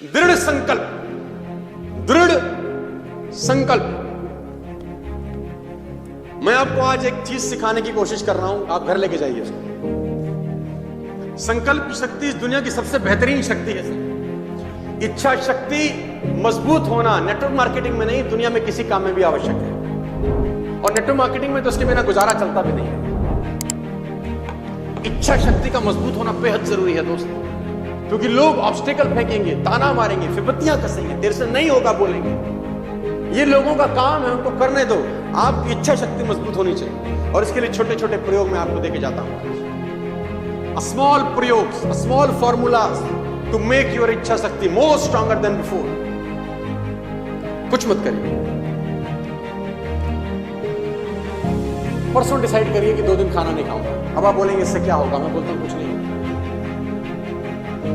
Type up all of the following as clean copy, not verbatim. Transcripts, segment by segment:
दृढ़ संकल्प, दृढ़ संकल्प। मैं आपको आज एक चीज सिखाने की कोशिश कर रहा हूं, आप घर लेके जाइए उसको। संकल्प शक्ति इस दुनिया की सबसे बेहतरीन शक्ति है। इच्छा शक्ति मजबूत होना नेटवर्क मार्केटिंग में नहीं, दुनिया में किसी काम में भी आवश्यक है। और नेटवर्क मार्केटिंग में तो उसके बिना गुजारा चलता भी नहीं है। इच्छा शक्ति का मजबूत होना बेहद जरूरी है दोस्त, क्योंकि लोग ऑब्स्टिकल फेंकेंगे, ताना मारेंगे, फिबत्तियां कसेंगे, तेरे से नहीं होगा बोलेंगे। ये लोगों का काम है, उनको करने दो। आपकी इच्छा शक्ति मजबूत होनी चाहिए, और इसके लिए छोटे छोटे प्रयोग मैं आपको देके जाता हूं। स्मॉल प्रयोग, small formulas to make your iccha shakti more stronger than before. कुछ मत करिए, परसों डिसाइड करिए कि 2 दिन खाना नहीं खाऊंगा। अब आप बोलेंगे इससे क्या होगा, मैं बोलता हूं कुछ नहीं।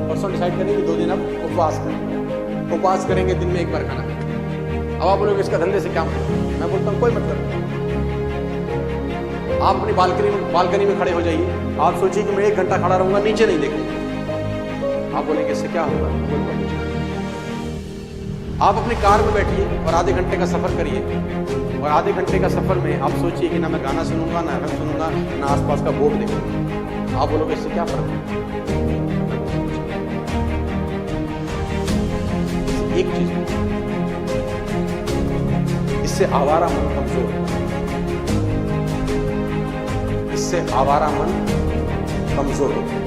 परसों डिसाइड करेंगे 2 दिन अब उपवास करेंगे, उपवास करेंगे, दिन में 1 बार खाना खाएंगे। अब आप बोलोगे इसका धंधे से क्या मतलब, मैं बोलता हूं कोई मतलब। आप अपनी बालकनी में खड़े हो जाइए, आप सोचिए कि मैं 1 घंटा खड़ा रहूंगा, नीचे नहीं देखूंगा। आप बोलेंगे इससे क्या होगा, आप अपनी कार में बैठिए और आधे घंटे का सफर करिए, और आधे घंटे का सफर में आप सोचिए कि ना मैं गाना सुनूंगा, ना FM सुनूंगा, ना आसपास का बोर्ड देखूंगा। आप बोलोगे इससे क्या फर्क है। एक चीज, इससे आवारा मन कमजोर होता है, इससे आवारा मन कमजोर होता है।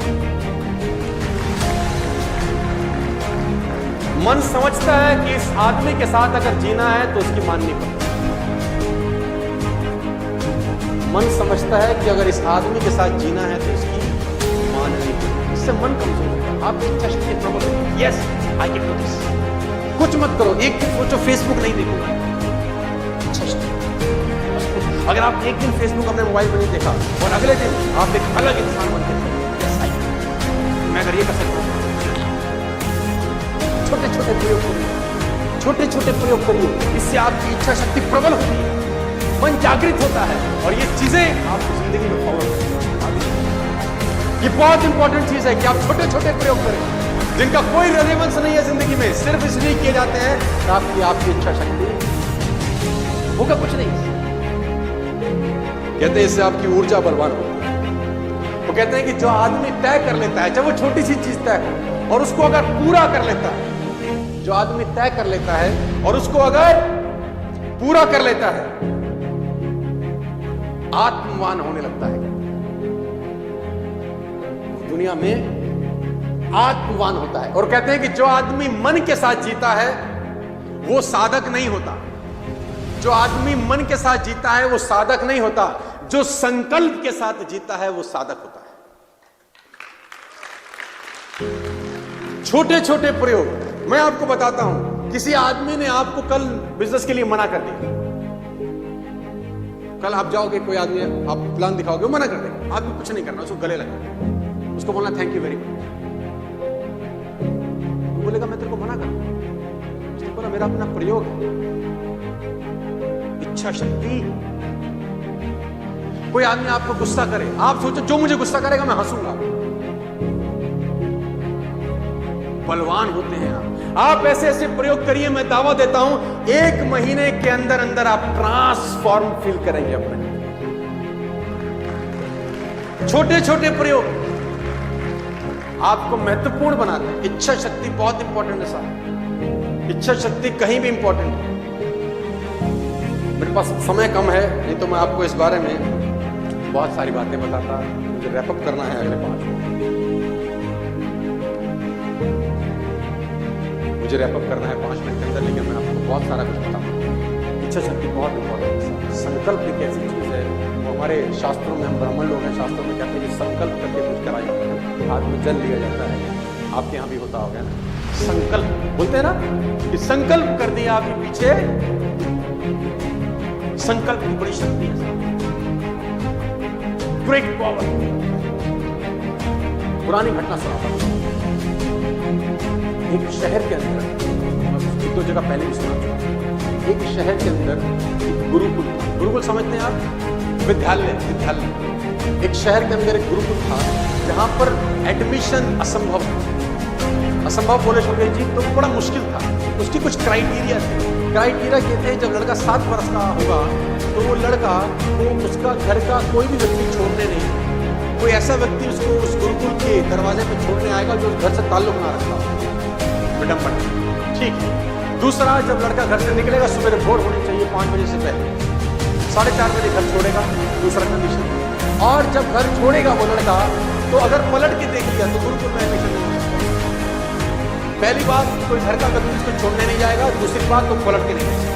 मन समझता है कि इस आदमी के साथ अगर जीना है तो उसकी माननी पड़ती। मन समझता है कि अगर इस आदमी के साथ जीना है तो इसकी माननी पड़ती। इससे मन कमजोर होता है। आपकी इच्छा शक्ति प्रबल होती है। Yes, I can do this. कुछ मत करो, एक दिन सोचो फेसबुक नहीं देखूंगा। अगर आप एक दिन फेसबुक अपने मोबाइल में नहीं देखा और अगले दिन आप एक अलग इंसान बनते हैं, मैं अगर ये कर सकता हूं, छोटे छोटे प्रयोग करिए, छोटे छोटे प्रयोग करिए, इससे आपकी इच्छा शक्ति प्रबल होती है, मन जागृत होता है, और ये चीजें आपकी जिंदगी में फॉलो होती हैं। ये बहुत इंपॉर्टेंट चीज है कि आप छोटे छोटे प्रयोग करें जिनका कोई रेलेवेंस नहीं है जिंदगी में, सिर्फ इसलिए किए जाते हैं कि आपकी इच्छा शक्ति होगा कुछ नहीं। कहते हैं इससे आपकी ऊर्जा बलवान होती है। वो कहते हैं कि जो आदमी तय कर लेता है, चाहे वो छोटी सी चीज तय हो, और उसको अगर पूरा कर लेता है, जो आदमी तय कर लेता है और उसको अगर पूरा कर लेता है, आत्मवान होने लगता है। दुनिया में आत्मवान होता है। और कहते हैं कि जो आदमी मन के साथ जीता है वो साधक नहीं होता। जो आदमी मन के साथ जीता है वो साधक नहीं होता। जो संकल्प के साथ जीता है वो साधक होता है। छोटे छोटे प्रयोग मैं आपको बताता हूं। किसी आदमी ने आपको कल बिजनेस के लिए मना कर दिया। कल आप जाओगे, कोई आदमी, आप प्लान दिखाओगे, वो मना कर देगा। आपको कुछ नहीं करना, उसको गले लगा, उसको बोलना थैंक यू वेरी मच। बोलेगा मैं तेरे को मना कर, उसने बोला मेरा अपना प्रयोग है, इच्छा शक्ति। कोई आदमी आपको गुस्सा करे, आप सोचो जो मुझे गुस्सा करेगा मैं हंसूंगा। बलवान होते हैं आप ऐसे ऐसे प्रयोग करिए, मैं दावा देता हूं 1 महीने के अंदर अंदर आप ट्रांसफॉर्म फील करेंगे अपने। छोटे छोटे प्रयोग आपको महत्वपूर्ण बनाते हैं। इच्छा शक्ति बहुत इंपॉर्टेंट है साहब, इच्छा शक्ति कहीं भी इंपॉर्टेंट है। मेरे पास समय कम है, नहीं तो मैं आपको इस बारे में बहुत सारी बातें बताता। मुझे रैपअप करना है अगले 5 मिनट, मुझे रैपअप करना है 5 मिनट के अंदर, लेकिन मैं आपको बहुत सारा कुछ बताऊंगा। इच्छा शक्ति बहुत इंपॉर्टेंट है। संकल्प एक ऐसी चीज है, वो हमारे शास्त्रों में, हम ब्राह्मण लोग हैं, शास्त्रों में कहते हैं कि संकल्प करके कुछ कराया जाता है, हाथ में जल लिया जाता है। आपके यहाँ भी होता होगा ना, संकल्प बोलते हैं ना कि संकल्प कर दिया आपके पीछे। संकल्प की बड़ी शक्ति है, ग्रेट पावर। पुरानी घटना सुनाता हूं। एक शहर के अंदर, 1-2 जगह पहले भी सुना चुका, एक शहर के अंदर एक गुरुकुल, गुरुकुल समझते हैं आप, विद्यालय। एक शहर के अंदर एक गुरुकुल था जहां पर एडमिशन असंभव था। असंभव बोले शोभे जी, तो बड़ा मुश्किल था। उसकी कुछ क्राइटेरिया थे। क्राइटेरिया ये थे, जब लड़का 7 वर्ष का होगा तो वो लड़का को उसका घर का कोई भी व्यक्ति छोड़ने नहीं, कोई ऐसा व्यक्ति उसको उस गुरुकुल के दरवाजे पे छोड़ने आएगा जो घर से ताल्लुक ना रखता हो। विडम्बना, ठीक है। दूसरा, जब लड़का घर से निकलेगा सुबह भोर होनी चाहिए 5 बजे से पहले, 4:30 बजे घर छोड़ेगा, दूसरा कंडीशन। और जब घर छोड़ेगा वो लड़का, तो अगर पलट के देख लिया तो गुरुकुल में एडमिशन नहीं हो सकता। पहली बात, कोई घर का व्यक्ति उसको छोड़ने नहीं जाएगा। दूसरी बात, तो पलट के नहीं जाएगा।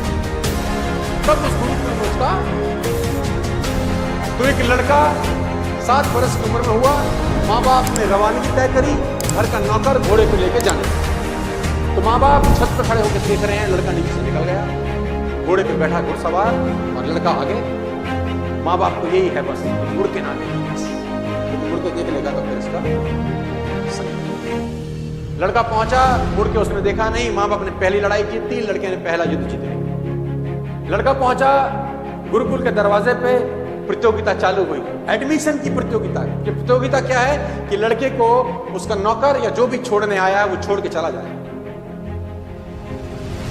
तब उस गुरुकुल में उसका, तो एक लड़का 7 वर्ष की उम्र में हुआ, माँ बाप ने रवानगी तय करी, घर का नौकर घोड़े को लेके जाने। तो माँ बाप छत पर खड़े होकर देख रहे हैं, लड़का नीचे से निकल गया, घोड़े पे बैठा घुड़सवार और लड़का आगे। माँ बाप को यही है बस, मुड़ के ना देखे, मुड़ के देख लेगा तो फिर इसका। लड़का पहुंचा, मुड़ के उसने देखा नहीं, माँ बाप ने पहली लड़ाई जीत ली, लड़के ने पहला युद्ध जीत लिया। लड़का पहुंचा गुरुकुल के दरवाजे पे, प्रतियोगिता चालू हुई, एडमिशन की प्रतियोगिता। कि प्रतियोगिता क्या है कि लड़के को उसका नौकर या जो भी छोड़ने आया है वो छोड़ के चला जाए,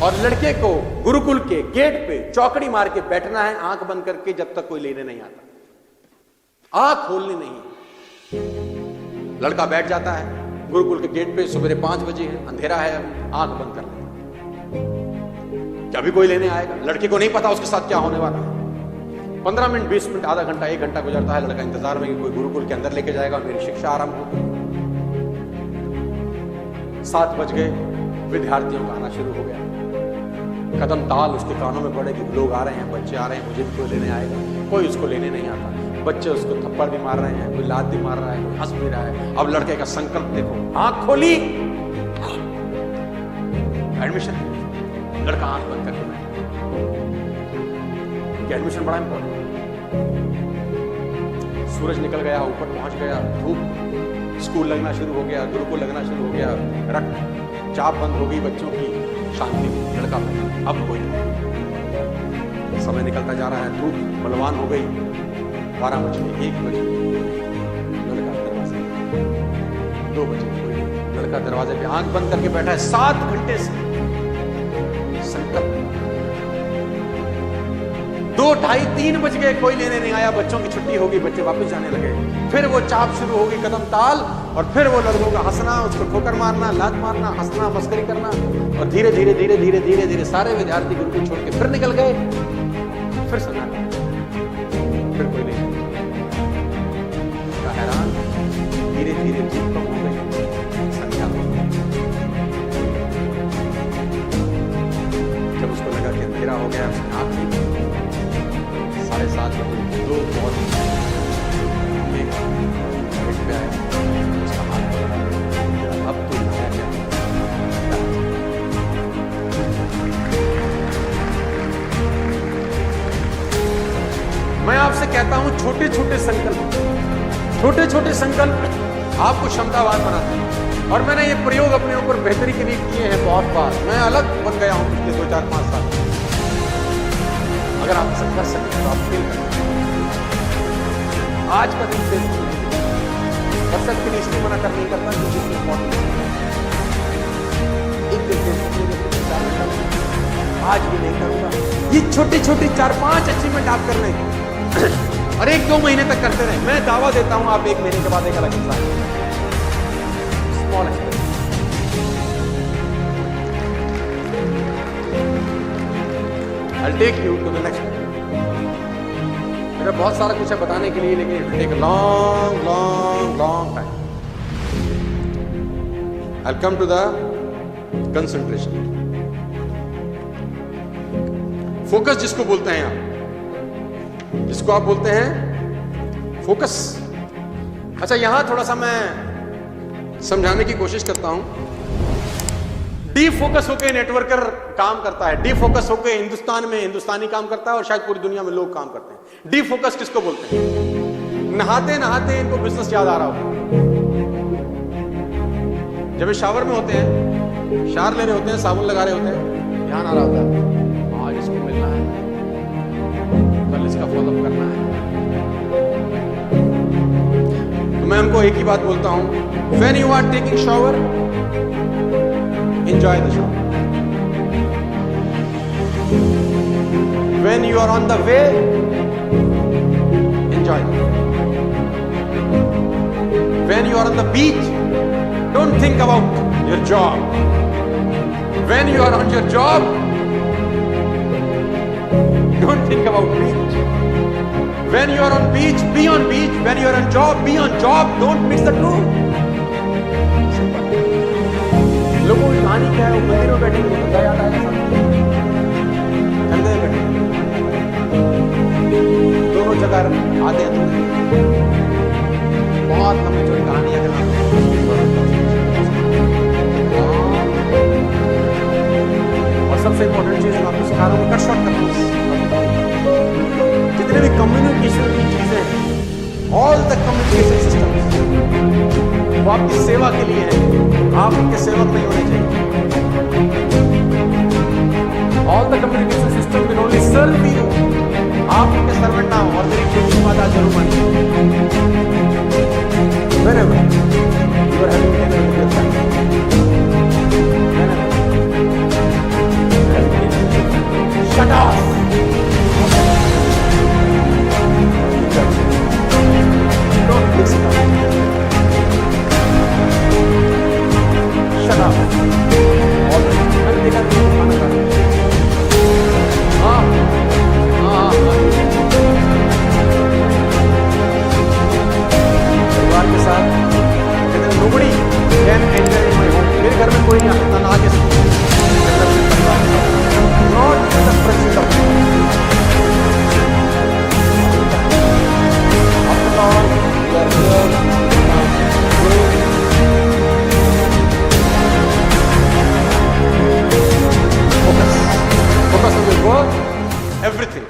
और लड़के को गुरुकुल के गेट पे चौकड़ी मार के बैठना है, आंख बंद करके, जब तक कोई लेने नहीं आता, आंख खोलनी नहीं। लड़का बैठ जाता है गुरुकुल के गेट पे, सुबह 5 बजे है, अंधेरा है, आंख बंद कर लेता, अभी कोई लेने आएगा। लड़के को नहीं पता उसके साथ क्या होने वाला है। 15 मिनट, 20 मिनट, आधा घंटा, 1 घंटा गुजरता है, लड़का इंतजार में कि कोई गुरुकुल के अंदर लेके जाएगा, मेरी शिक्षा आरंभ होगी। 7 बज गए, विद्यार्थियों का आना शुरू हो गया, कदम ताल उसके कानों में पड़े कि लोग आ रहे हैं, बच्चे आ रहे हैं, मुझे भी कोई लेने आएगा। कोई उसको लेने नहीं आता। बच्चे उसको थप्पड़ भी मार रहे हैं, कोई लात भी मार रहा है, कोई हंस भी रहा है। अब लड़के का संकल्प देखो, आंख खोली, एडमिशन। लड़का आंख बंद करके बैठा, एडमिशन बड़ा इंपॉर्टेंट। सूरज निकल गया, ऊपर पहुंच गया, धूप, स्कूल लगना शुरू हो गया, गुरुकुल लगना शुरू हो गया, रक्त चाप बंद हो गई बच्चों की, शांति। लड़का अब कोई नहीं, समय निकलता जा रहा है, धूप बलवान हो गई, 12 बजे, 1 बजे, लड़का दरवाजे, 2 बजे, लड़का दरवाजे पे आंख बंद करके बैठा है 7 घंटे से। संकल्प 2, 2:30, 3 बज गए, कोई लेने नहीं आया, बच्चों की छुट्टी होगी, बच्चे वापस जाने लगे। फिर वो चाप शुरू होगी, कदम ताल, और फिर वो लड़कों का हंसना, उसको ठोकर मारना, लात मारना, हंसना, मस्करी करना, और धीरे धीरे धीरे धीरे धीरे धीरे सारे विद्यार्थी गुरुकुल छोड़ के फिर निकल गए। फिर सन्नाटा, फिर कोई नहीं। हैरान, धीरे धीरे धूप कम हो गई, संध्या हो गई। जब उसको लगा कि अंधेरा हो गया, उसने आंख ली, 7:30 बजे 2 बहुत गेट पे आया, उसका हाथ पकड़ा, अब तो नया क्या। मैं आपसे कहता हूं, छोटे छोटे संकल्प, छोटे छोटे संकल्प आपको क्षमतावान बनाते हैं। और मैंने ये प्रयोग अपने ऊपर बेहतरी के लिए किए हैं बहुत बार। मैं अलग बन गया हूं पिछले 2, 4, 5 साल। अगर आप ऐसा कर सकते तो आप फेल कर सकते। आज का दिन फेल कर सकते नहीं, इसलिए मना कर नहीं करता क्योंकि एक दिन आज भी नहीं करूंगा। ये छोटे छोटे 4-5 अचीवमेंट आप कर लेंगे और 1-2 महीने तक करते रहे। मैं दावा देता हूं आप 1 महीने के बाद एक अलग इंसान, small experiment. I'll take you to the next one. मेरा बहुत सारा कुछ है बताने के लिए, लेकिन it will take a long, long, long time. I'll come to the concentration. Focus जिसको बोलते हैं आप, जिसको आप बोलते हैं फोकस। अच्छा, यहां थोड़ा सा मैं समझाने की कोशिश करता हूं। डी फोकस होकर नेटवर्कर काम करता है, डी फोकस होकर हिंदुस्तान में हिंदुस्तानी काम करता है और शायद पूरी दुनिया में लोग काम करते हैं। डी फोकस किसको बोलते हैं? नहाते नहाते इनको बिजनेस याद आ रहा हो, जब ये शावर में होते हैं, शावर ले रहे होते हैं, साबुन लगा रहे होते हैं, ध्यान आ रहा होता है आज इसको मिलना है, कल इसका फॉलोअप करना है। मैं हमको एक ही बात बोलता हूं, when you are taking shower, enjoy the shower. When you are on the way, enjoy it. When you are on the beach, don't think about your job. When you are on your job, don't think about beach. When you are on beach, be on beach. When you are on job, be on job. Don't mix the two. लोगों की कहानी क्या है? वो मंदिर में बैठेंगे, धंधा याद आएगा सब। धंधे में बैठेंगे, दोनों जगह आते हैं। बहुत लंबी चौड़ी कहानी है। और सबसे इंपॉर्टेंट चीज मैं आपको सिखा रहा हूँ, कट शॉर्ट करना। जितने भी कम्युनिकेशन की चीजें, ऑल द कम्युनिकेशन सिस्टम वो आपकी सेवा के लिए है, आप उनके सेवक नहीं होने चाहिए। All the communication system will only serve you, आप उनके सर्वेंट ना हो। और मेरी छोटी माता जरूर मानिए, whenever you are having dinner with your family, shut up. Don't mix it up. Shut up. मैंने देखा कि खाना खा रहा है। हाँ हाँ परिवार के साथ nobody can enter in my home. मेरे घर में कोई नहीं आ सकता, ना आके not the presence of after all we are here focus on your work, everything.